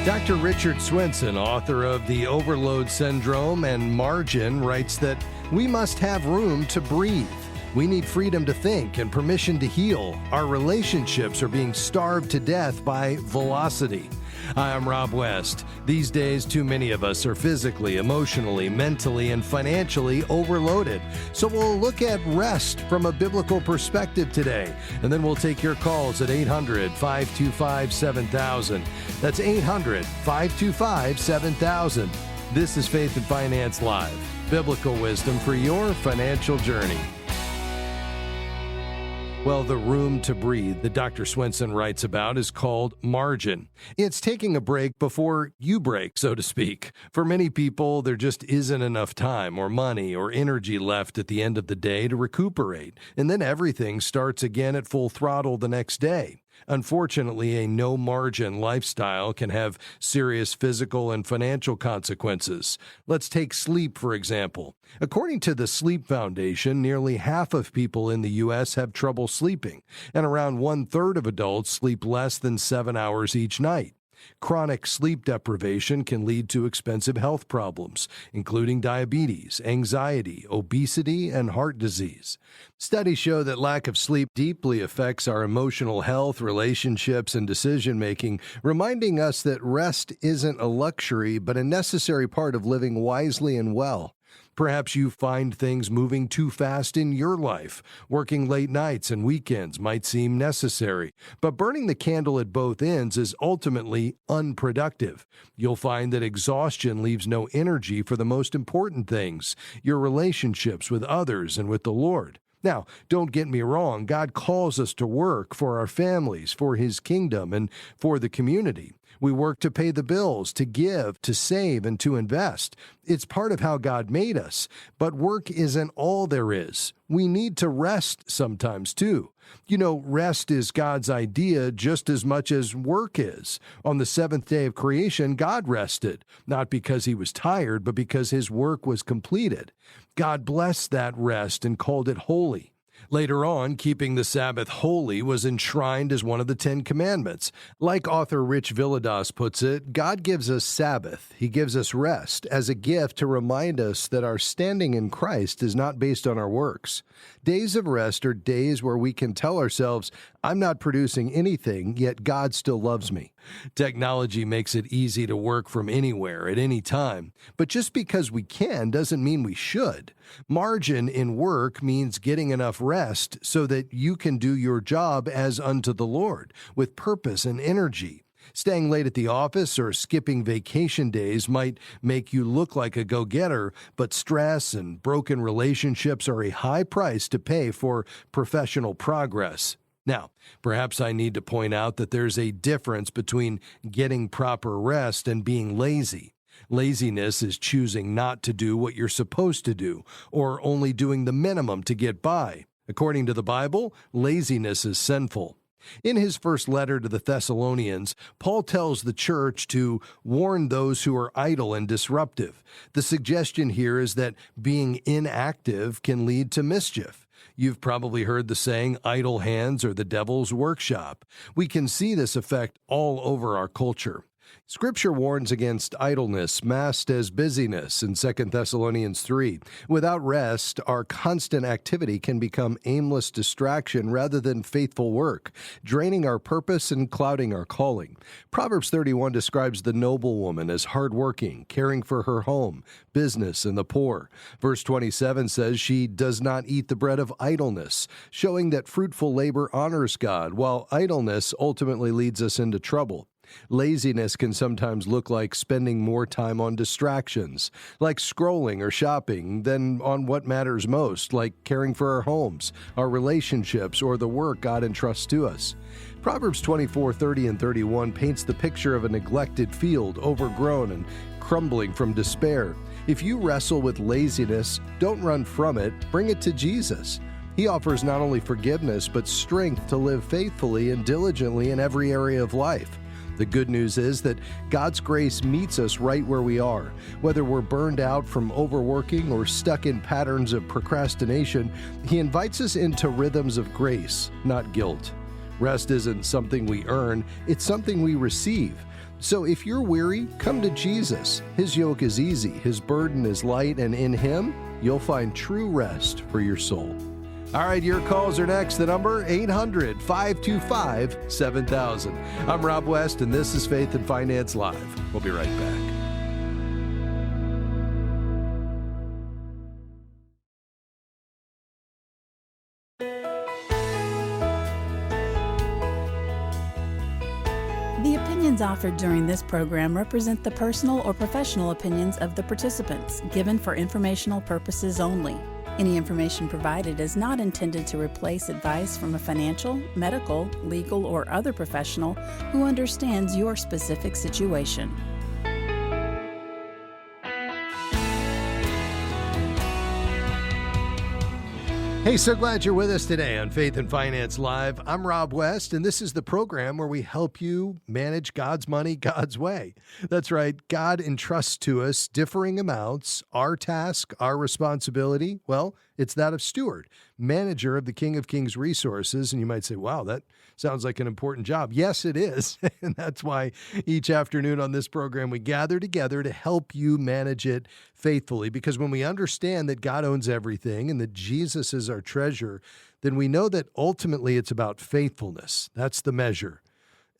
Dr. Richard Swenson, author of The Overload Syndrome and Margin, writes that we must have room to breathe. We need freedom to think and permission to heal. Our relationships are being starved to death by velocity. Hi, I'm Rob West. These days, too many of us are physically, emotionally, mentally, and financially overloaded. So we'll look at rest from a biblical perspective today. And then we'll take your calls at 800-525-7000. That's 800-525-7000. This is Faith and Finance Live. Biblical wisdom for your financial journey. Well, the room to breathe that Dr. Swenson writes about is called margin. It's taking a break before you break, so to speak. For many people, there just isn't enough time or money or energy left at the end of the day to recuperate, and then everything starts again at full throttle the next day. Unfortunately, a no-margin lifestyle can have serious physical and financial consequences. Let's take sleep, for example. According to the Sleep Foundation, nearly half of people in the U.S. have trouble sleeping, and around one-third of adults sleep less than 7 hours each night. Chronic sleep deprivation can lead to expensive health problems, including diabetes, anxiety, obesity, and heart disease. Studies show that lack of sleep deeply affects our emotional health, relationships, and decision-making, reminding us that rest isn't a luxury, but a necessary part of living wisely and well. Perhaps you find things moving too fast in your life. Working late nights and weekends might seem necessary, but burning the candle at both ends is ultimately unproductive. You'll find that exhaustion leaves no energy for the most important things, your relationships with others and with the Lord. Now, don't get me wrong, God calls us to work for our families, for His kingdom, and for the community. We work to pay the bills, to give, to save, and to invest. It's part of how God made us. But work isn't all there is. We need to rest sometimes, too. You know, rest is God's idea just as much as work is. On the seventh day of creation, God rested, not because He was tired, but because His work was completed. God blessed that rest and called it holy. Later on, keeping the Sabbath holy was enshrined as one of the 10 Commandments. Like author Rich Villadas puts it, God gives us Sabbath, He gives us rest, as a gift to remind us that our standing in Christ is not based on our works. Days of rest are days where we can tell ourselves, I'm not producing anything, yet God still loves me. Technology makes it easy to work from anywhere at any time, but just because we can doesn't mean we should. Margin in work means getting enough rest so that you can do your job as unto the Lord, with purpose and energy. Staying late at the office or skipping vacation days might make you look like a go-getter, but stress and broken relationships are a high price to pay for professional progress. Now, perhaps I need to point out that there's a difference between getting proper rest and being lazy. Laziness is choosing not to do what you're supposed to do, or only doing the minimum to get by. According to the Bible, laziness is sinful. In his first letter to the Thessalonians, Paul tells the church to warn those who are idle and disruptive. The suggestion here is that being inactive can lead to mischief. You've probably heard the saying, idle hands are the devil's workshop. We can see this effect all over our culture. Scripture warns against idleness masked as busyness in 2 Thessalonians 3. Without rest, our constant activity can become aimless distraction rather than faithful work, draining our purpose and clouding our calling. Proverbs 31 describes the noble woman as hardworking, caring for her home, business, and the poor. Verse 27 says she does not eat the bread of idleness, showing that fruitful labor honors God, while idleness ultimately leads us into trouble. Laziness can sometimes look like spending more time on distractions, like scrolling or shopping, than on what matters most, like caring for our homes, our relationships, or the work God entrusts to us. Proverbs 24:30 and 31 paints the picture of a neglected field, overgrown and crumbling from despair. If you wrestle with laziness, don't run from it, bring it to Jesus. He offers not only forgiveness, but strength to live faithfully and diligently in every area of life. The good news is that God's grace meets us right where we are. Whether we're burned out from overworking or stuck in patterns of procrastination, He invites us into rhythms of grace, not guilt. Rest isn't something we earn, it's something we receive. So if you're weary, come to Jesus. His yoke is easy, his burden is light, and in him, you'll find true rest for your soul. All right, your calls are next. The number 800-525-7000. I'm Rob West, and this is Faith and Finance Live. We'll be right back. The opinions offered during this program represent the personal or professional opinions of the participants, given for informational purposes only. Any information provided is not intended to replace advice from a financial, medical, legal, or other professional who understands your specific situation. Hey, so glad you're with us today on Faith and Finance Live. I'm Rob West, and this is the program where we help you manage God's money God's way. That's right. God entrusts to us differing amounts. Our task, our responsibility, well, it's that of steward, manager of the King of Kings resources. And you might say, wow, that sounds like an important job. Yes, it is. And that's why each afternoon on this program, we gather together to help you manage it faithfully. Because when we understand that God owns everything and that Jesus is our treasure, then we know that ultimately it's about faithfulness. That's the measure.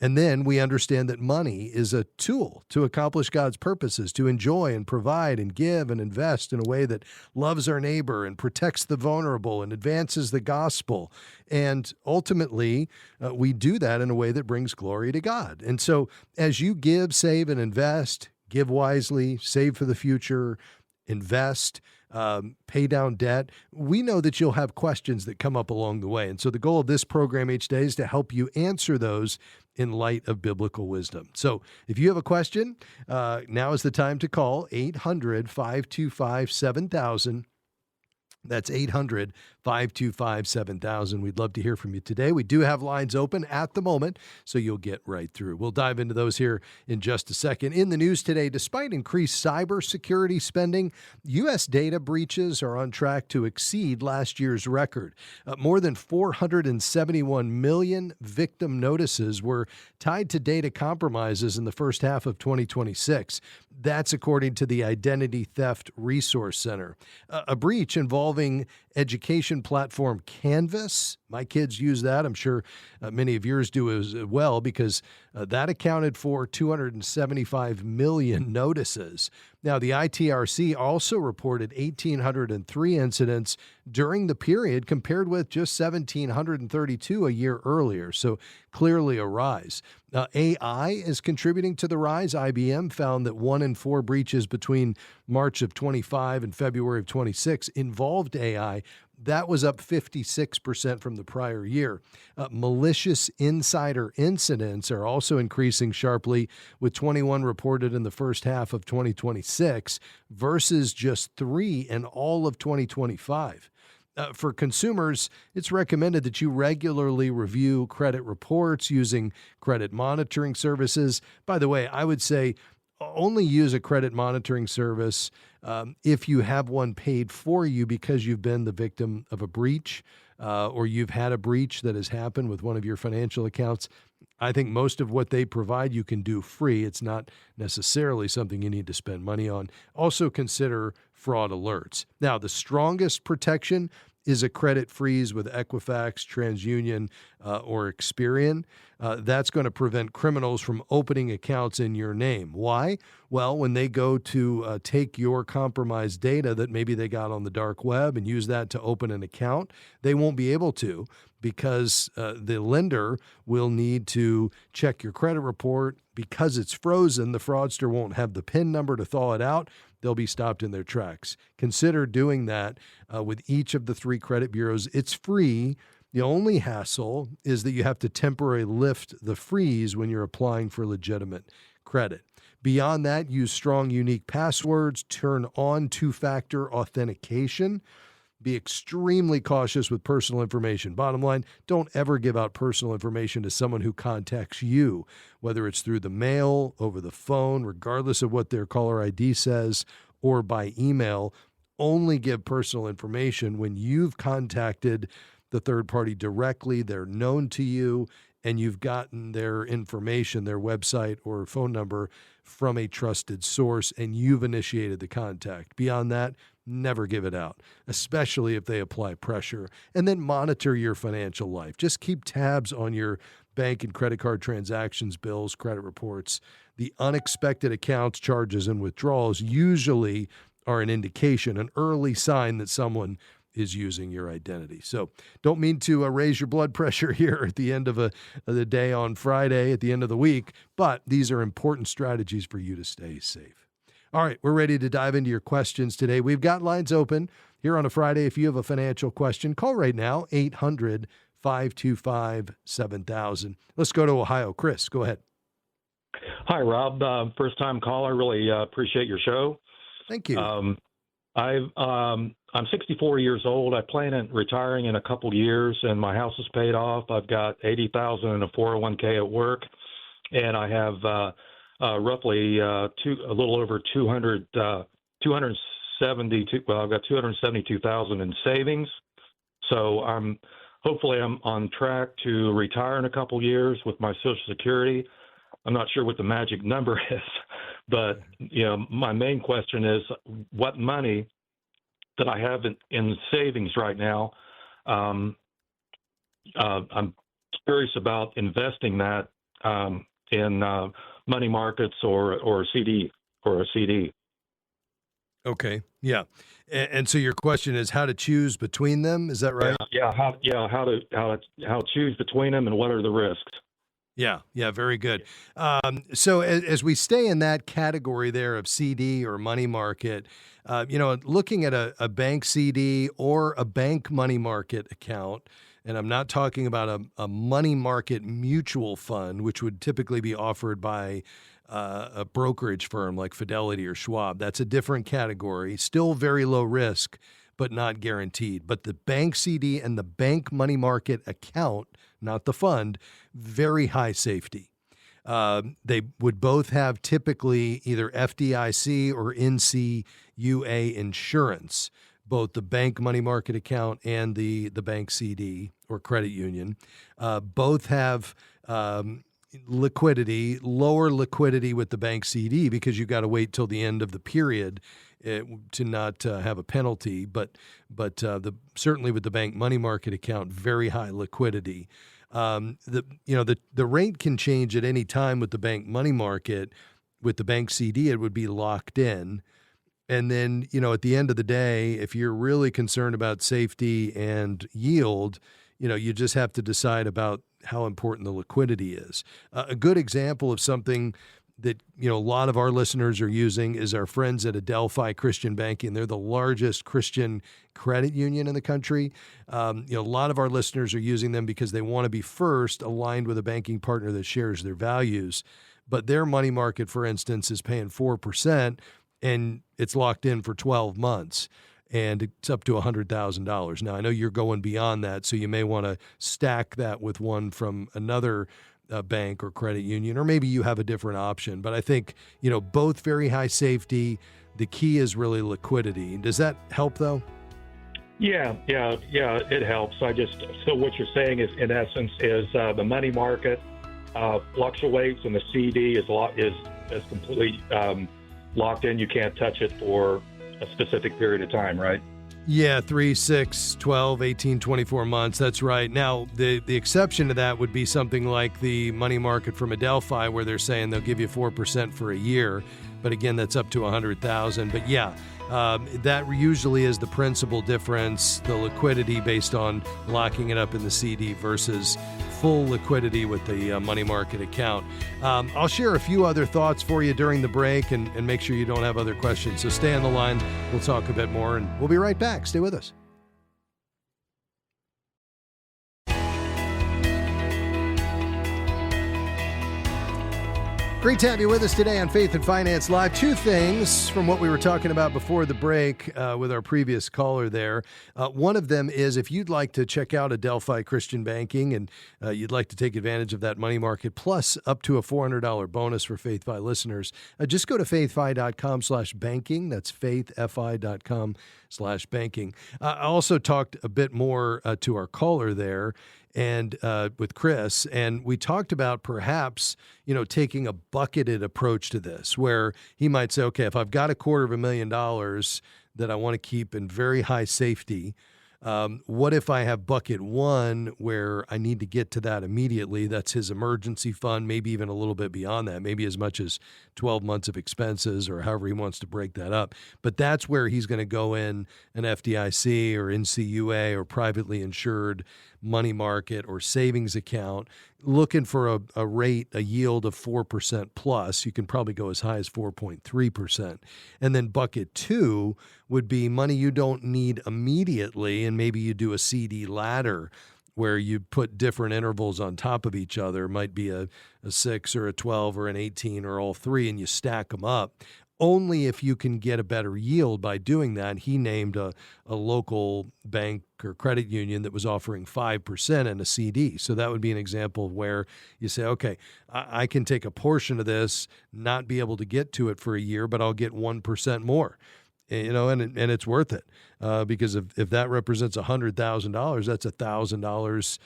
And then we understand that money is a tool to accomplish God's purposes, to enjoy and provide and give and invest in a way that loves our neighbor and protects the vulnerable and advances the gospel. And ultimately, we do that in a way that brings glory to God. And so as you give, save, and invest, give wisely, save for the future, invest, pay down debt, we know that you'll have questions that come up along the way. And so the goal of this program each day is to help you answer those in light of biblical wisdom. So if you have a question, now is the time to call 800-525-7000. That's 800-525-7000. We'd love to hear from you today. We do have lines open at the moment, so you'll get right through. We'll dive into those here in just a second. In the news today, despite increased cybersecurity spending, U.S. data breaches are on track to exceed last year's record. More than 471 million victim notices were tied to data compromises in the first half of 2026. That's according to the Identity Theft Resource Center. A breach involving education platform Canvas. My kids use that. I'm sure many of yours do as well, because that accounted for 275 million notices. Now, the ITRC also reported 1,803 incidents during the period, compared with just 1,732 a year earlier. So clearly a rise. AI is contributing to the rise. IBM found that 1 in 4 breaches between March of 25 and February of 26 involved AI. That was up 56% from the prior year. Malicious insider incidents are also increasing sharply, with 21 reported in the first half of 2026 versus just 3 in all of 2025. For consumers, it's recommended that you regularly review credit reports using credit monitoring services. By the way, I would say only use a credit monitoring service if you have one paid for you because you've been the victim of a breach or you've had a breach that has happened with one of your financial accounts. I think most of what they provide you can do free. It's not necessarily something you need to spend money on. Also consider fraud alerts. Now, the strongest protection is a credit freeze with Equifax, TransUnion, or Experian. That's going to prevent criminals from opening accounts in your name. Why? Well, when they go to take your compromised data that maybe they got on the dark web and use that to open an account, they won't be able to, because the lender will need to check your credit report. Because it's frozen, the fraudster won't have the PIN number to thaw it out. They'll be stopped in their tracks. Consider doing that with each of the 3 credit bureaus. It's free. The only hassle is that you have to temporarily lift the freeze when you're applying for legitimate credit. Beyond that, use strong, unique passwords, turn on 2-factor authentication. Be extremely cautious with personal information. Bottom line, don't ever give out personal information to someone who contacts you, whether it's through the mail, over the phone, regardless of what their caller ID says, or by email. Only give personal information when you've contacted the third party directly, they're known to you, and you've gotten their information, their website or phone number from a trusted source, and you've initiated the contact. Beyond that, never give it out, especially if they apply pressure. And then monitor your financial life. Just keep tabs on your bank and credit card transactions, bills, credit reports. The unexpected accounts, charges, and withdrawals usually are an indication, an early sign that someone is using your identity. So don't mean to raise your blood pressure here at the end of the day on Friday, at the end of the week, but these are important strategies for you to stay safe. All right, we're ready to dive into your questions today. We've got lines open here on a Friday. If you have a financial question, call right now, 800-525-7000. Let's go to Ohio. Chris, go ahead. Hi, Rob. First-time caller. Really appreciate your show. Thank you. I'm 64 years old. I plan on retiring in a couple of years, and my house is paid off. I've got $80,000 in a 401k at work, and I have roughly a little over 272. Well, I've got 272,000 in savings. So hopefully I'm on track to retire in a couple of years with my Social Security. I'm not sure what the magic number is, but my main question is what money that I have in savings right now. I'm curious about investing that in money markets or a CD. Okay. Yeah. And so your question is how to choose between them. Is that right? Yeah. How to choose between them and what are the risks? Yeah. Very good. So as we stay in that category there of CD or money market, looking at a bank CD or a bank money market account, and I'm not talking about a money market mutual fund, which would typically be offered by a brokerage firm like Fidelity or Schwab. That's a different category, still very low risk, but not guaranteed. But the bank CD and the bank money market account, not the fund, very high safety. They would both have typically either FDIC or NCUA insurance, both the bank money market account and the bank CD or credit union. Both have liquidity, lower liquidity with the bank CD because you got to wait till the end of the period to not have a penalty. But certainly with the bank money market account, very high liquidity. The rate can change at any time with the bank money market. With the bank CD, it would be locked in. And then, at the end of the day, if you're really concerned about safety and yield, you just have to decide about how important the liquidity is. A good example of something that, a lot of our listeners are using is our friends at Adelphi Christian Banking. They're the largest Christian credit union in the country. A lot of our listeners are using them because they want to be first aligned with a banking partner that shares their values. But their money market, for instance, is paying 4%, and it's locked in for 12 months. And it's up to $100,000. Now, I know you're going beyond that, so you may want to stack that with one from another bank or credit union, or maybe you have a different option. But I think, both very high safety. The key is really liquidity. Does that help, though? Yeah, it helps. So what you're saying is, in essence, is the money market fluctuates and the CD is completely locked in. You can't touch it for a specific period of time, right? Yeah, 3, 6, 12, 18, 24 months. That's right. Now, the exception to that would be something like the money market from Adelphi, where they're saying they'll give you 4% for a year. But again, that's up to $100,000. But yeah, that usually is the principal difference, the liquidity based on locking it up in the CD versus full liquidity with the money market account. I'll share a few other thoughts for you during the break and make sure you don't have other questions. So stay on the line. We'll talk a bit more, and we'll be right back. Stay with us. Great to have you with us today on Faith and Finance Live. Two things from what we were talking about before the break with our previous caller there. One of them is if you'd like to check out Adelphi Christian Banking and you'd like to take advantage of that money market, plus up to a $400 bonus for FaithFi listeners, just go to faithfi.com/banking. That's faithfi.com/banking. I also talked a bit more to our caller there. and with Chris, and we talked about perhaps, taking a bucketed approach to this, where he might say, okay, if I've got $250,000 that I want to keep in very high safety, what if I have bucket one where I need to get to that immediately? That's his emergency fund, maybe even a little bit beyond that, maybe as much as 12 months of expenses or however he wants to break that up. But that's where he's going to go in an FDIC or NCUA or privately insured money market or savings account, looking for a rate, a yield of 4% plus. You can probably go as high as 4.3%. And then bucket two would be money you don't need immediately, and maybe you do a CD ladder where you put different intervals on top of each other. It might be a 6 or a 12 or an 18 or all three, and you stack them up. Only if you can get a better yield by doing that. He named a local bank or credit union that was offering 5% in a CD. So that would be an example of where you say, okay, I can take a portion of this, not be able to get to it for a year, but I'll get 1% more. And it's worth it because if that represents $100,000, that's $1,000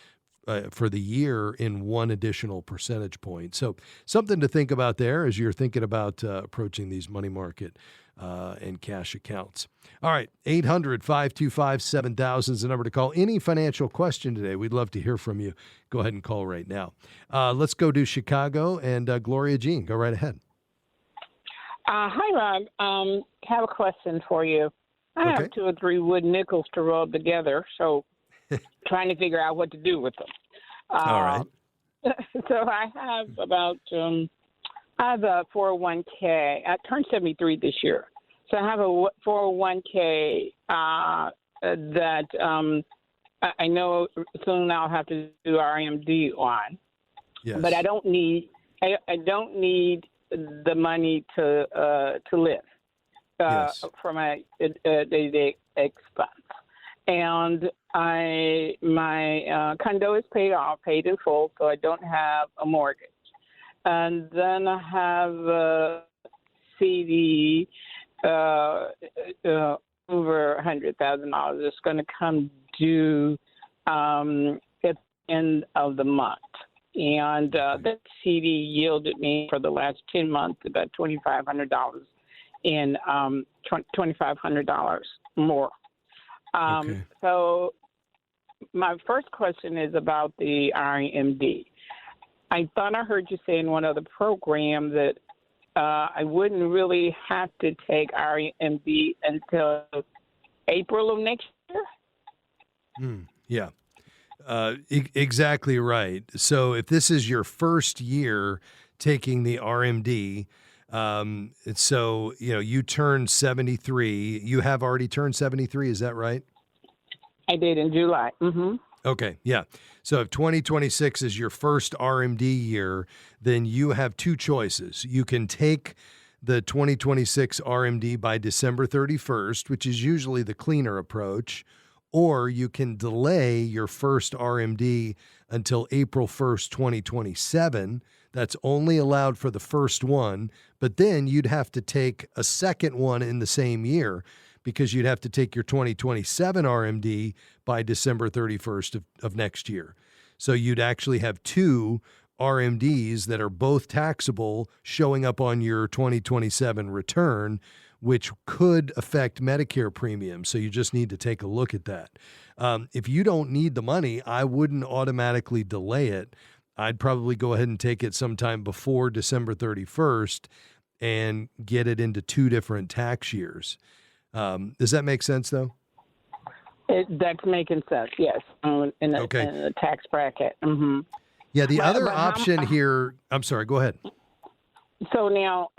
for the year in one additional percentage point. So something to think about there as you're thinking about approaching these money market and cash accounts. All right, 800-525-7000 is the number to call. Any financial question today, we'd love to hear from you. Go ahead and call right now. Let's go to Chicago, and Gloria Jean, go right ahead. Hi, Rob. Have a question for you. I have 2 or 3 wood nickels to rub together, so trying to figure out what to do with them. All right. So I have I have a 401k. I turned 73 this year. So I have a 401k that I know soon I'll have to do RMD on. Yes. But I don't need the money to live Yes. from a day-to-day expense. And my condo is paid in full, so I don't have a mortgage. And then I have a CD over $100,000. It's going to come due at the end of the month. And that CD yielded me for the last 10 months about $2,500 in $2,500 more. So my first question is about the RMD. I thought I heard you say in one other program that I wouldn't really have to take RMD until April of next year. Yeah. Exactly right. So if this is your first year taking the RMD, so, you turned 73. You have already turned 73. Is that right? I did in July. Mm-hmm. Okay. Yeah. So if 2026 is your first RMD year, then you have 2 choices. You can take the 2026 RMD by December 31st, which is usually the cleaner approach, or you can delay your first RMD until April 1st, 2027. That's only allowed for the first one, but then you'd have to take a second one in the same year because you'd have to take your 2027 RMD by December 31st of next year. So you'd actually have 2 RMDs that are both taxable showing up on your 2027 return, which could affect Medicare premiums. So you just need to take a look at that. If you don't need the money, I wouldn't automatically delay it. I'd probably go ahead and take it sometime before December 31st and get it into 2 different tax years. Does that make sense, though? That's making sense, yes, in the tax bracket. Mm-hmm. Yeah, the other option here, I'm sorry, go ahead. So now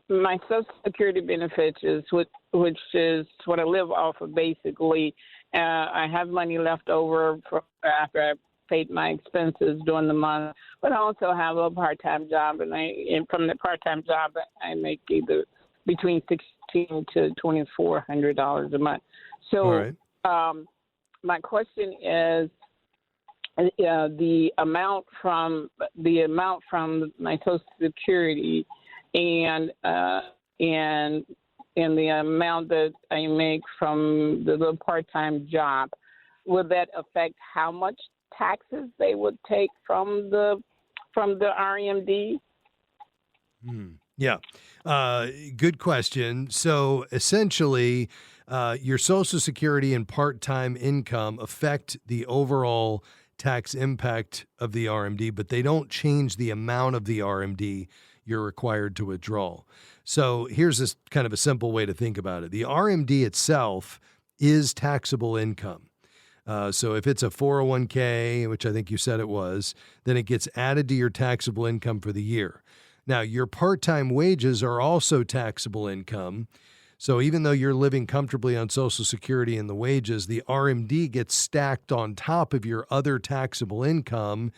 my Social Security benefits, which is what I live off of basically. I have money left over after I paid my expenses during the month, but I also have a part-time job, and from the part-time job, I make either between $1,600 to $2,400 a month. So my question is, the amount from my Social Security and the amount that I make from the little part-time job, will that affect how much taxes they would take from the RMD? Yeah. Good question. So essentially, your Social Security and part-time income affect the overall tax impact of the RMD, but they don't change the amount of the RMD you're required to withdraw. So here's this kind of a simple way to think about it. The RMD itself is taxable income. So if it's a 401k, which I think you said it was, then it gets added to your taxable income for the year. Now, your part-time wages are also taxable income. So even though you're living comfortably on Social Security and the wages, the RMD gets stacked on top of your other taxable income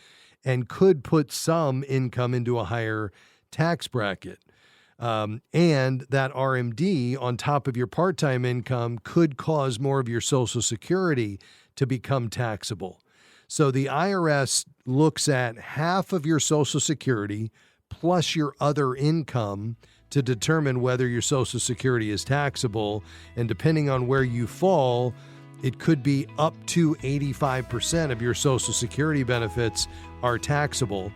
and could put some income into a higher tax bracket. And that RMD on top of your part-time income could cause more of your Social Security to become taxable. So the IRS looks at half of your Social Security plus your other income to determine whether your Social Security is taxable. And depending on where you fall, it could be up to 85% of your Social Security benefits are taxable.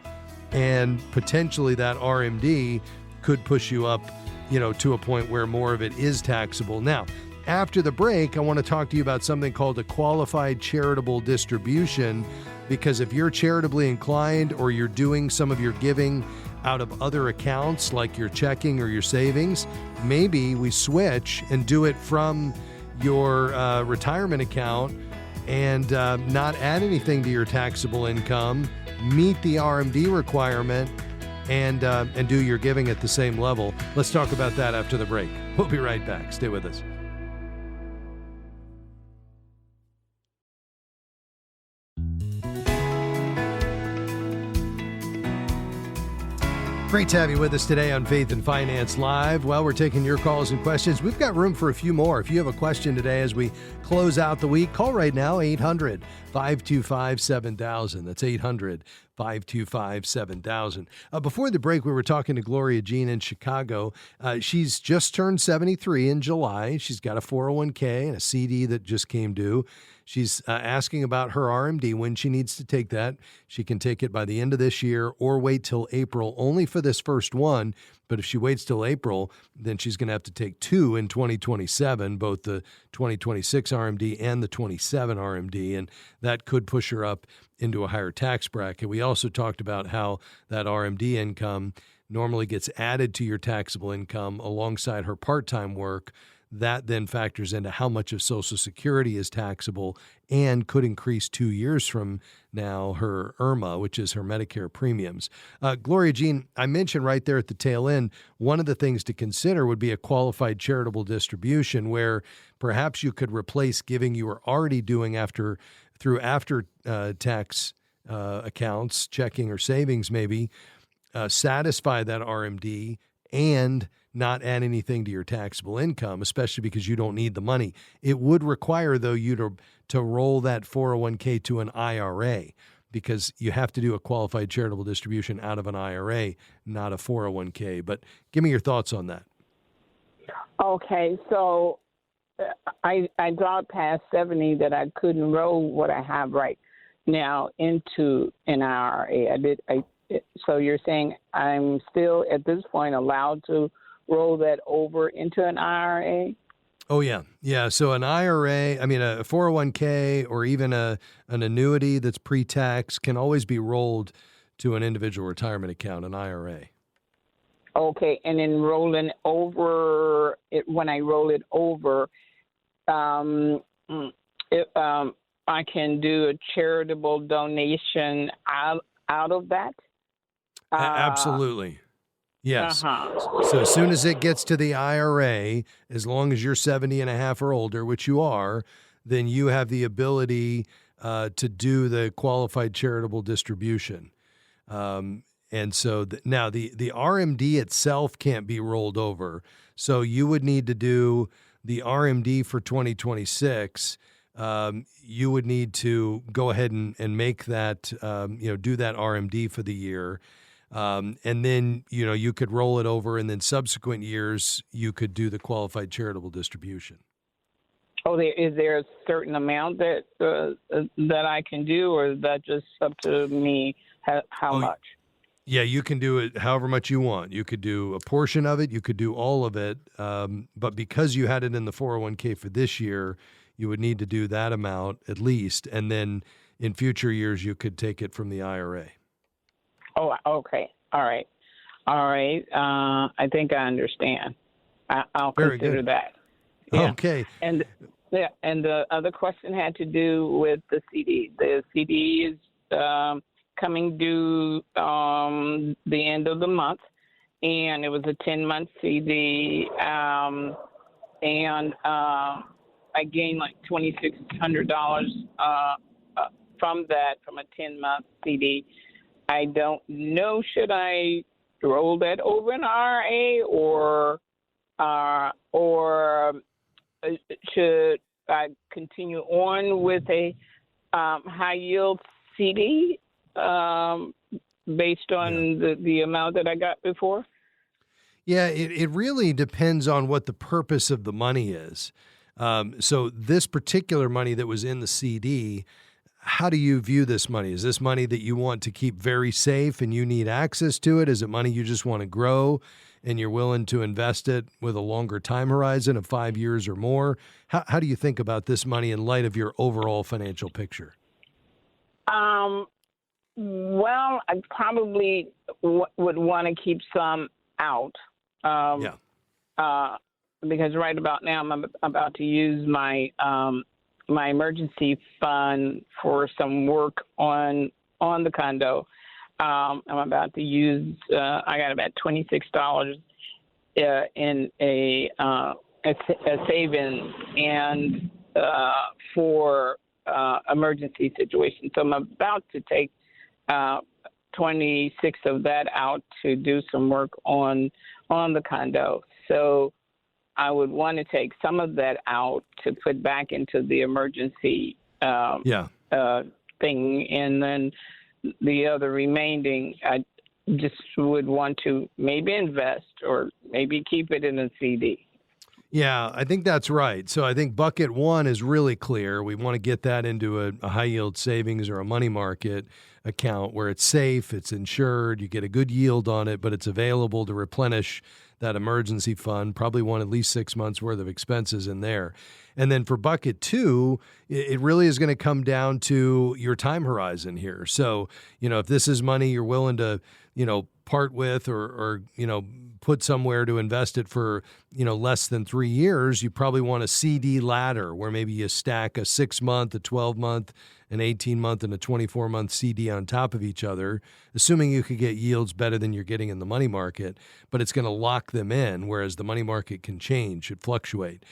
And potentially that RMD could push you up, to a point where more of it is taxable. Now, after the break, I want to talk to you about something called a qualified charitable distribution, because if you're charitably inclined or you're doing some of your giving out of other accounts like your checking or your savings, maybe we switch and do it from your retirement account and not add anything to your taxable income, meet the RMD requirement, and do your giving at the same level. Let's talk about that after the break. We'll be right back. Stay with us. Great to have you with us today on Faith and Finance Live. Well, we're taking your calls and questions. We've got room for a few more. If you have a question today as we close out the week, call right now, 800-525-7000. That's 800-525-7000. Before the break, we were talking to Gloria Jean in Chicago. She's just turned 73 in July. She's got a 401k and a CD that just came due. She's asking about her RMD, when she needs to take that. She can take it by the end of this year or wait till April, only for this first one. But if she waits till April, then she's going to have to take two in 2027, both the 2026 RMD and the 27 RMD, and that could push her up into a higher tax bracket. We also talked about how that RMD income normally gets added to your taxable income alongside her part-time work. That then factors into how much of Social Security is taxable and could increase 2 years from now her IRMA, which is her Medicare premiums. Gloria Jean, I mentioned right there at the tail end, one of the things to consider would be a qualified charitable distribution, where perhaps you could replace giving you were already doing through tax accounts, checking or savings maybe, satisfy that RMD and not add anything to your taxable income, especially because you don't need the money. It would require, though, you to roll that 401k to an IRA, because you have to do a qualified charitable distribution out of an IRA, not a 401k. But give me your thoughts on that. Okay, so I got past 70 that I couldn't roll what I have right now into an IRA. So you're saying I'm still at this point allowed to roll that over into an IRA? Oh, yeah. Yeah. So an IRA, a 401k or even an annuity that's pre-tax can always be rolled to an individual retirement account, an IRA. Okay. And then rolling over, when I roll it over, I can do a charitable donation out of that? Absolutely. Yes. Uh-huh. So as soon as it gets to the IRA, as long as you're 70 and a half or older, which you are, then you have the ability to do the qualified charitable distribution. And so now the RMD itself can't be rolled over. So you would need to do the RMD for 2026. You would need to go ahead and make that, do that RMD for the year. And then, you could roll it over, and then subsequent years, you could do the qualified charitable distribution. Oh, is there a certain amount that that I can do, or is that just up to me? How much? Yeah, you can do it however much you want. You could do a portion of it. You could do all of it. But because you had it in the 401k for this year, you would need to do that amount at least. And then in future years, you could take it from the IRA. Oh, okay. All right. I think I understand. I'll Very consider good. that. Yeah. Okay. And the other question had to do with the CD. The CD is coming due the end of the month, and it was a 10-month CD, and I gained like $2,600 from a 10-month CD. I don't know, should I roll that over in RA or should I continue on with a high yield CD based on the amount that I got before? Yeah, it really depends on what the purpose of the money is. So this particular money that was in the CD, how do you view this money? Is this money that you want to keep very safe and you need access to it? Is it money you just want to grow and you're willing to invest it with a longer time horizon of 5 years or more? How do you think about this money in light of your overall financial picture? Well, I probably would want to keep some out. Because right about now I'm about to use my my emergency fund for some work on the condo. I'm about to use. I got about $26 in a savings and for emergency situation. So I'm about to take 26 of that out to do some work on the condo. So I would want to take some of that out to put back into the emergency thing, and then the other remaining, I just would want to maybe invest or maybe keep it in a CD. Yeah, I think that's right. So I think bucket one is really clear. We want to get that into a high yield savings or a money market account where it's safe, it's insured, you get a good yield on it, but it's available to replenish that emergency fund. Probably want at least 6 months worth of expenses in there. And then for bucket two, it really is going to come down to your time horizon here. So, if this is money you're willing to, part with or put somewhere to invest it for, less than 3 years, you probably want a CD ladder where maybe you stack a 6-month, a 12-month, an 18-month, and a 24-month CD on top of each other, assuming you could get yields better than you're getting in the money market, but it's going to lock them in, whereas the money market can change, it fluctuate.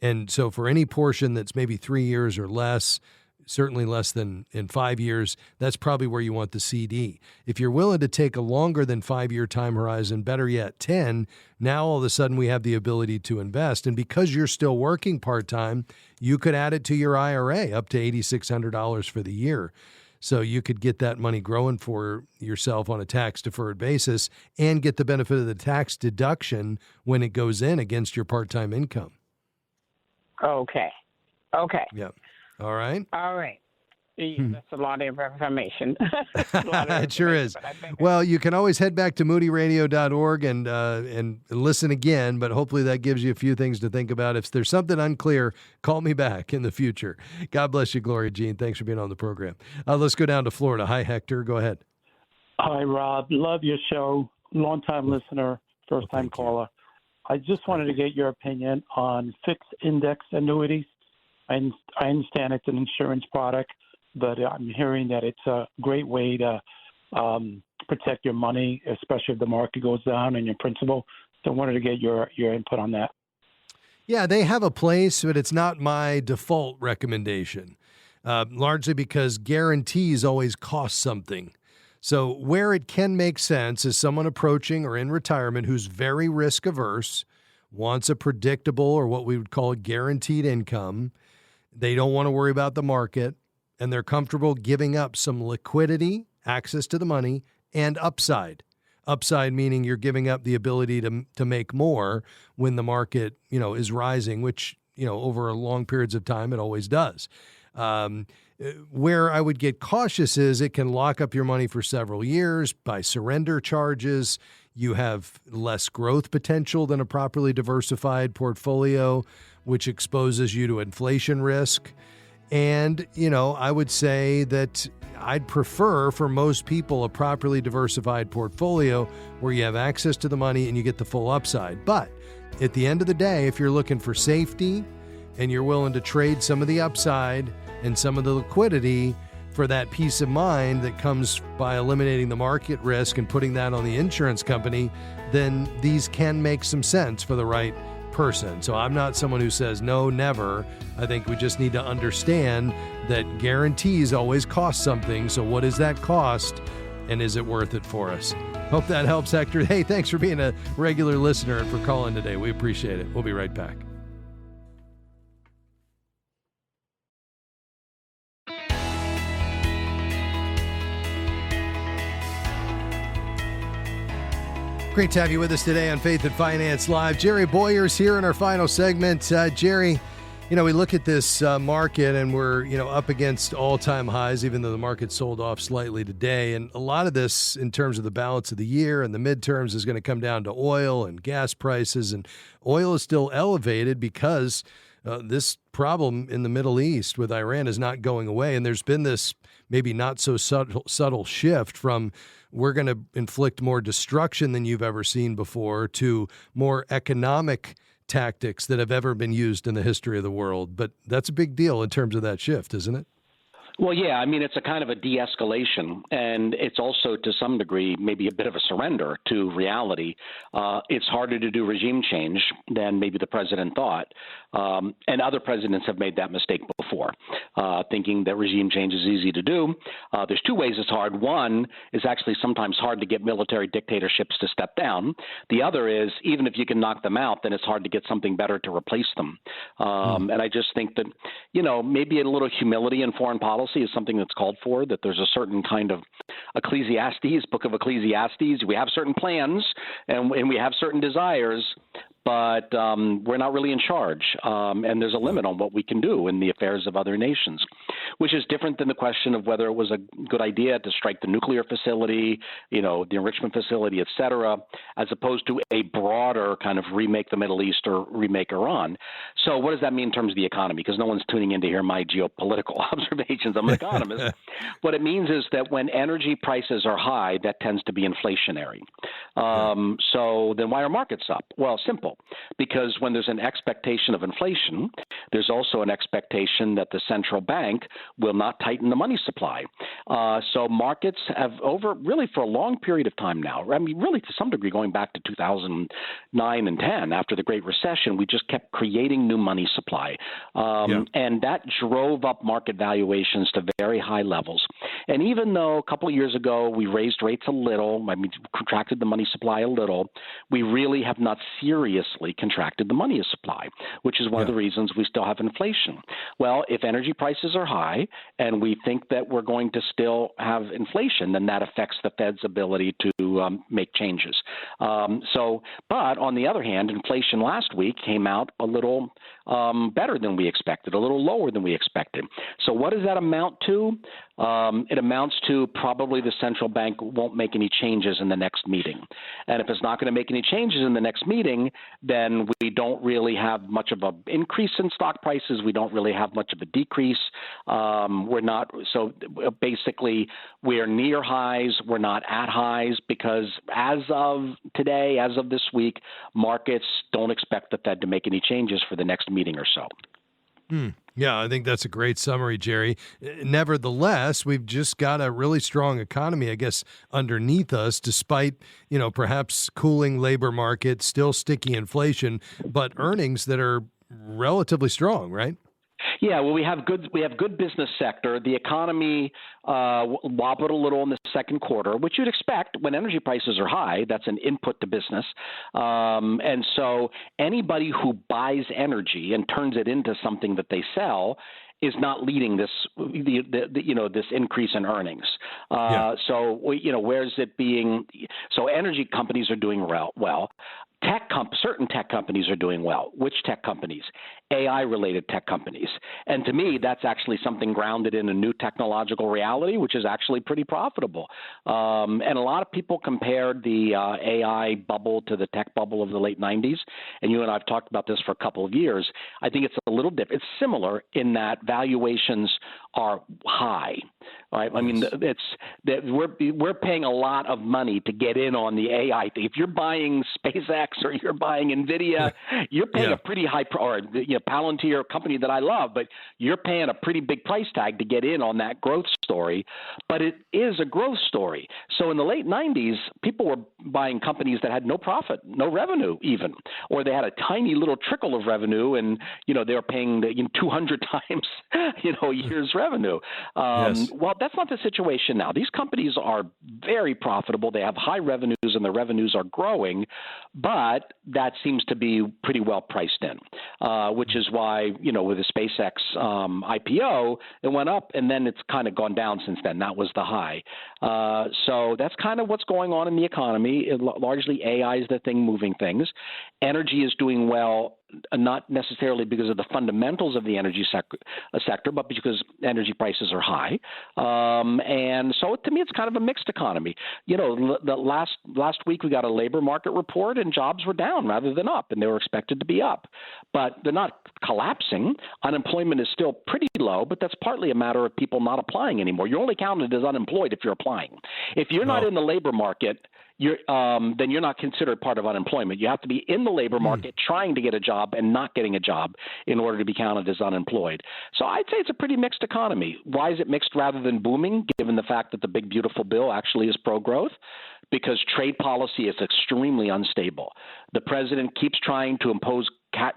And so for any portion that's maybe 3 years or less, certainly less than in 5 years, that's probably where you want the CD. If you're willing to take a longer than 5-year time horizon, better yet 10, now all of a sudden we have the ability to invest. And because you're still working part-time, you could add it to your IRA up to $8,600 for the year. So you could get that money growing for yourself on a tax-deferred basis and get the benefit of the tax deduction when it goes in against your part-time income. Okay. Yeah. All right. Yeah, that's a lot of information. It sure is. Well, you can always head back to moodyradio.org and listen again, but hopefully that gives you a few things to think about. If there's something unclear, call me back in the future. God bless you, Gloria Jean. Thanks for being on the program. Let's go down to Florida. Hi, Hector. Go ahead. Hi, Rob. Love your show. Long-time listener, first-time caller. I just wanted to get your opinion on fixed index annuities. I understand it's an insurance product, but I'm hearing that it's a great way to protect your money, especially if the market goes down and your principal. So I wanted to get your input on that. Yeah, they have a place, but it's not my default recommendation, largely because guarantees always cost something. So where it can make sense is someone approaching or in retirement who's very risk averse, wants a predictable or what we would call a guaranteed income. They don't want to worry about the market, and they're comfortable giving up some liquidity, access to the money, and upside. Upside meaning you're giving up the ability to make more when the market, is rising, which over long periods of time. It always does. Where I would get cautious is it can lock up your money for several years by surrender charges. You have less growth potential than a properly diversified portfolio, which exposes you to inflation risk. And, I would say that I'd prefer for most people a properly diversified portfolio where you have access to the money and you get the full upside. But at the end of the day, if you're looking for safety and you're willing to trade some of the upside and some of the liquidity for that peace of mind that comes by eliminating the market risk and putting that on the insurance company, then these can make some sense for the right person. So I'm not someone who says no, never. I think we just need to understand that guarantees always cost something. So what is that cost, and is it worth it for us? Hope that helps, Hector. Hey, thanks for being a regular listener and for calling today. We appreciate it. We'll be right back. Great to have you with us today on Faith and Finance Live. Jerry Boyer's here in our final segment. Jerry, we look at this market and we're, up against all-time highs, even though the market sold off slightly today. And a lot of this, in terms of the balance of the year and the midterms, is going to come down to oil and gas prices. And oil is still elevated because this problem in the Middle East with Iran is not going away. And there's been this maybe not so subtle shift from we're going to inflict more destruction than you've ever seen before to more economic tactics that have ever been used in the history of the world. But that's a big deal in terms of that shift, isn't it? Well, yeah, I mean, it's a kind of a de-escalation, and it's also to some degree maybe a bit of a surrender to reality. It's harder to do regime change than maybe the president thought, and other presidents have made that mistake before, thinking that regime change is easy to do. There's two ways it's hard. One is actually sometimes hard to get military dictatorships to step down. The other is even if you can knock them out, then it's hard to get something better to replace them. And I just think that, maybe a little humility in foreign policy is something that's called for, that there's a certain kind of book of Ecclesiastes. We have certain plans and we have certain desires, but we're not really in charge. And there's a limit on what we can do in the affairs of other nations, which is different than the question of whether it was a good idea to strike the nuclear facility, the enrichment facility, et cetera, as opposed to a broader kind of remake the Middle East or remake Iran. So what does that mean in terms of the economy? Because no one's tuning in to hear my geopolitical observations. I'm an economist. What it means is that when energy prices are high, that tends to be inflationary. So then why are markets up? Well, simple. Because when there's an expectation of inflation, there's also an expectation that the central bank will not tighten the money supply. So markets have really for a long period of time now, I mean, really to some degree going back to 2009 and 10, after the Great Recession, we just kept creating new money supply. And that drove up market valuations to very high levels. And even though a couple of years ago we raised rates a little, contracted the money supply a little, we really have not seriously contracted the money supply, which is one of the reasons we still have inflation. Well, if energy prices are high and we think that we're going to still have inflation, then that affects the Fed's ability to make changes. But on the other hand, inflation last week came out a little better than we expected, a little lower than we expected. So what does that amount to? It amounts to probably the central bank won't make any changes in the next meeting. And if it's not going to make any changes in the next meeting, then we don't really have much of an increase in stock prices. We don't really have much of a decrease. Basically, we're near highs. We're not at highs because as of today, as of this week, markets don't expect the Fed to make any changes for the next meeting or so. Yeah, I think that's a great summary, Jerry. Nevertheless, we've just got a really strong economy, I guess, underneath us, despite, perhaps cooling labor market, still sticky inflation, but earnings that are relatively strong, right? Yeah, well, we have good business sector. The economy wobbled a little in the second quarter, which you'd expect when energy prices are high. That's an input to business, and so anybody who buys energy and turns it into something that they sell is not leading this, this increase in earnings. So where's it being? So energy companies are doing well. certain tech companies are doing well. Which tech companies? AI-related tech companies. And to me, that's actually something grounded in a new technological reality, which is actually pretty profitable. And a lot of people compared the AI bubble to the tech bubble of the late 90s. And you and I have talked about this for a couple of years. I think it's a little different. It's similar in that valuations are high. Right? I mean, we're paying a lot of money to get in on the AI thing. If you're buying SpaceX or you're buying NVIDIA, you're paying a pretty high Palantir, a company that I love, but you're paying a pretty big price tag to get in on that growth story. But it is a growth story. So in the late 90s, people were buying companies that had no profit, no revenue even, or they had a tiny little trickle of revenue, and they were paying 200 times a year's revenue. Well, that's not the situation now. These companies are very profitable. They have high revenues, and their revenues are growing, but that seems to be pretty well priced in, which is why, with the SpaceX IPO, it went up, and then it's kind of gone down since then. That was the high. So that's kind of what's going on in the economy. Largely AI is the thing moving things. Energy is doing well, not necessarily because of the fundamentals of the energy sector, but because energy prices are high. And so to me, it's kind of a mixed economy. The last week we got a labor market report, and jobs were down rather than up, and they were expected to be up. But they're not collapsing. Unemployment is still pretty low, but that's partly a matter of people not applying anymore. You're only counted as unemployed if you're applying. If you're not in the labor market, then you're not considered part of unemployment. You have to be in the labor market trying to get a job and not getting a job in order to be counted as unemployed. So I'd say it's a pretty mixed economy. Why is it mixed rather than booming, given the fact that the big, beautiful bill actually is pro-growth? Because trade policy is extremely unstable. The president keeps trying to impose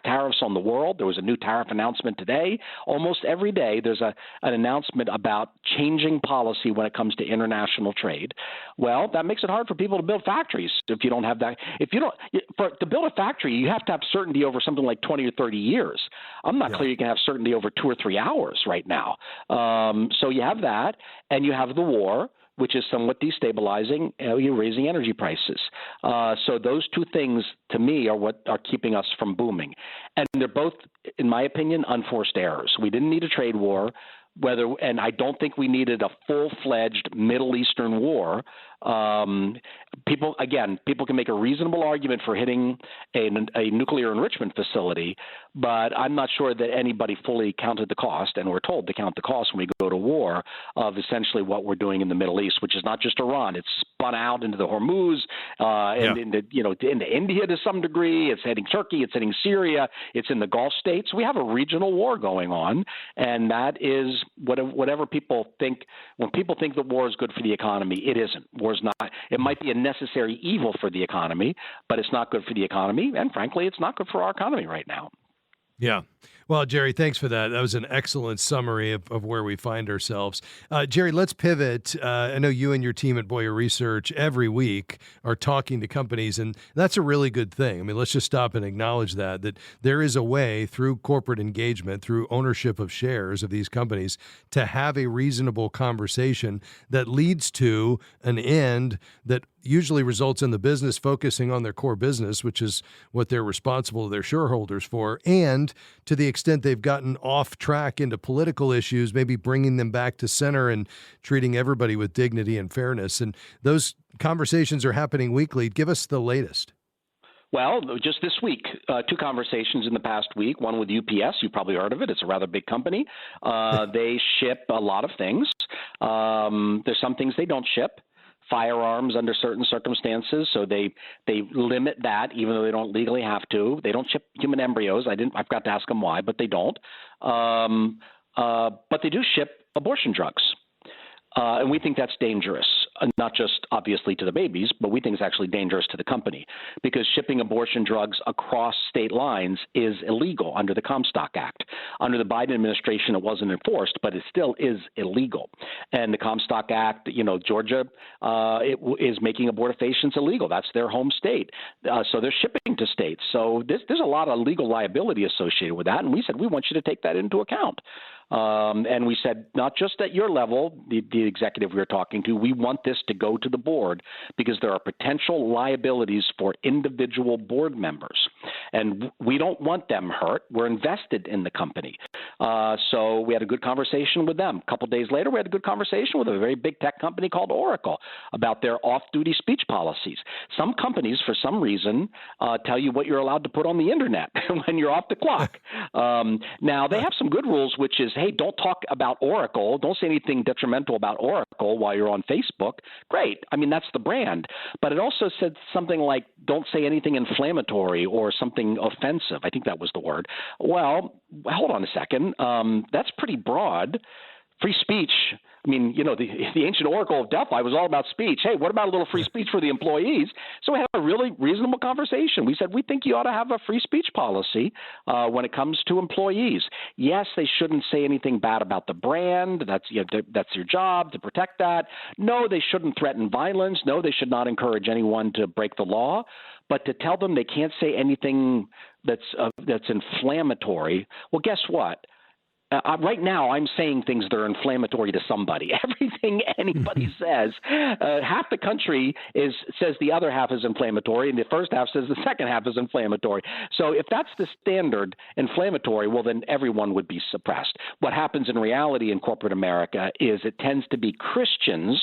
tariffs on the world. There was a new tariff announcement today. Almost every day there's an announcement about changing policy when it comes to international trade. Well, that makes it hard for people to build factories if you don't have that. To build a factory, you have to have certainty over something like 20 or 30 years. I'm not clear you can have certainty over 2 or 3 hours right now. So you have that, and you have the war, which is somewhat destabilizing. You're raising energy prices. So those two things, to me, are what are keeping us from booming. And they're both, in my opinion, unforced errors. We didn't need a trade war. And I don't think we needed a full-fledged Middle Eastern war. People can make a reasonable argument for hitting a nuclear enrichment facility, but I'm not sure that anybody fully counted the cost, and we're told to count the cost when we go to war, of essentially what we're doing in the Middle East, which is not just Iran. It's spun out into the Hormuz and into India to some degree. It's hitting Turkey. It's hitting Syria. It's in the Gulf states. We have a regional war going on, and that is whatever people think. When people think that war is good for the economy, it isn't. War is not. It might be a necessary evil for the economy, but it's not good for the economy, and frankly, it's not good for our economy right now. Yeah. Well, Jerry, thanks for that. That was an excellent summary of where we find ourselves. Jerry, let's pivot. I know you and your team at Boyer Research every week are talking to companies, and that's a really good thing. I mean, let's just stop and acknowledge that there is a way through corporate engagement, through ownership of shares of these companies, to have a reasonable conversation that leads to an end that usually results in the business focusing on their core business, which is what they're responsible to their shareholders for, and to the extent they've gotten off track into political issues, maybe bringing them back to center and treating everybody with dignity and fairness. And those conversations are happening weekly. Give us the latest. Well, just this week, 2 conversations in the past week, one with UPS. You've probably heard of it. It's a rather big company. They ship a lot of things. There's some things they don't ship. Firearms under certain circumstances, so they limit that, even though they don't legally have to. They don't ship human embryos. I've got to ask them why, but they don't. But they do ship abortion drugs. And we think that's dangerous, not just obviously to the babies, but we think it's actually dangerous to the company, because shipping abortion drugs across state lines is illegal under the Comstock Act. Under the Biden administration, it wasn't enforced, but it still is illegal. And the Comstock Act, Georgia is making abortifacients illegal. That's their home state. So they're shipping to states. So there's a lot of legal liability associated with that. And we said, we want you to take that into account. And we said, not just at your level, the executive we were talking to, we want this to go to the board because there are potential liabilities for individual board members. And we don't want them hurt. We're invested in the company. So we had a good conversation with them. A couple days later, we had a good conversation with a very big tech company called Oracle about their off-duty speech policies. Some companies, for some reason, tell you what you're allowed to put on the internet when you're off the clock. Now, they have some good rules, which is, hey, don't talk about Oracle. Don't say anything detrimental about Oracle while you're on Facebook. Great. I mean, that's the brand. But it also said something like, don't say anything inflammatory or something offensive. I think that was the word. Well, hold on a second. That's pretty broad. Free speech. I mean, you know, the ancient oracle of Delphi was all about speech. Hey, what about a little free speech for the employees? So we had a really reasonable conversation. We said, we think you ought to have a free speech policy when it comes to employees. Yes, they shouldn't say anything bad about the brand. That's your job to protect that. No, they shouldn't threaten violence. No, they should not encourage anyone to break the law. But to tell them they can't say anything that's inflammatory, well, guess what? Right now, I'm saying things that are inflammatory to somebody. Everything anybody says, half the country says the other half is inflammatory, and the first half says the second half is inflammatory. So if that's the standard, inflammatory, well, then everyone would be suppressed. What happens in reality in corporate America is it tends to be Christians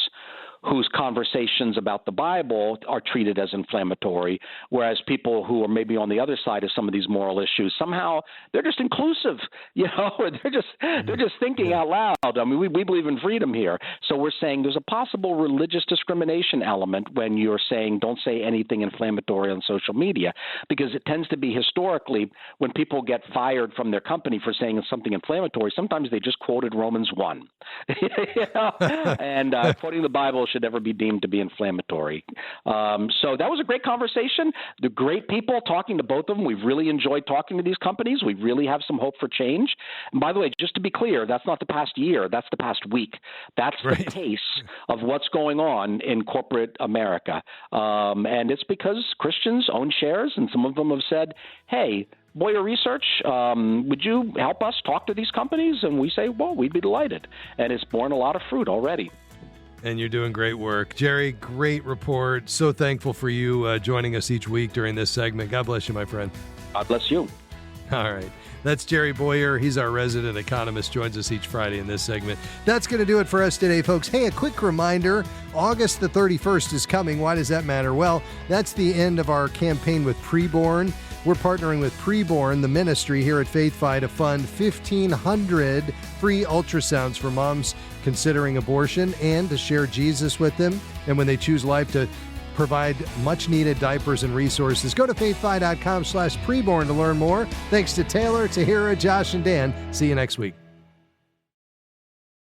whose conversations about the Bible are treated as inflammatory, whereas people who are maybe on the other side of some of these moral issues, somehow they're just inclusive, you know, or they're just thinking out loud. I mean, we believe in freedom here. So we're saying there's a possible religious discrimination element when you're saying don't say anything inflammatory on social media, because it tends to be historically when people get fired from their company for saying something inflammatory, sometimes they just quoted Romans 1. You know? And quoting the Bible should never be deemed to be inflammatory. So that was a great conversation. The great people talking to both of them. We've really enjoyed talking to these companies. We really have some hope for change. And by the way, just to be clear, that's not the past year. That's the past week. That's right. The pace of what's going on in corporate America. And it's because Christians own shares, and some of them have said, hey, Boyer Research, would you help us talk to these companies? And we say, well, we'd be delighted. And it's borne a lot of fruit already. And you're doing great work. Jerry, great report. So thankful for you joining us each week during this segment. God bless you, my friend. God bless you. All right. That's Jerry Boyer. He's our resident economist, joins us each Friday in this segment. That's going to do it for us today, folks. Hey, a quick reminder, August the 31st is coming. Why does that matter? Well, that's the end of our campaign with Preborn. We're partnering with Preborn, the ministry here at Faith Fi, to fund 1,500 free ultrasounds for moms considering abortion and to share Jesus with them. And when they choose life, to provide much-needed diapers and resources. Go to faithfi.com/preborn to learn more. Thanks to Taylor, Tahira, Josh, and Dan. See you next week.